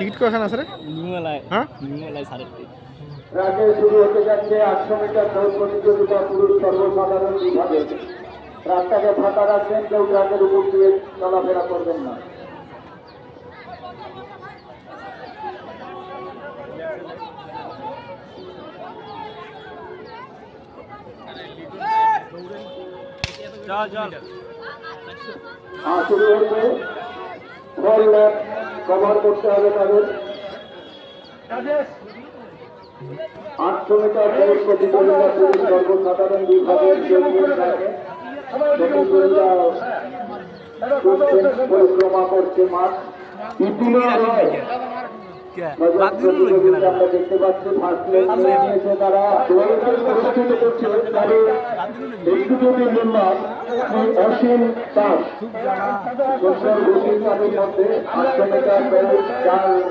Ticket কখন আছে রে? হ্যাঁ ট্র্যাকে শুরু হতে যাচ্ছে 800 মিটার দৌড় প্রতিযোগিতা পুরুষ সর্বসাধারণ বিভাগে। ট্রাকটাকে ফাঁকা রাখবেন, কেউ ট্রাকের উপর দিয়ে চলাফেরা করবেন না। শুরু হচ্ছে, ফল ল্যাপ কভার করতে হবে তাদের। 800 মিটার দৌড় প্রতিযোগিতা পুরুষ সর্বসাধারণ বিভাগের প্রতিযোগিতা পরিক্রমা করছে মাঠ। আমরা দেখতে পাচ্ছি ফার্স্ট প্লেস নিয়েছে তারা। অসীম দাস মধ্যে 800 মিটার দৌড়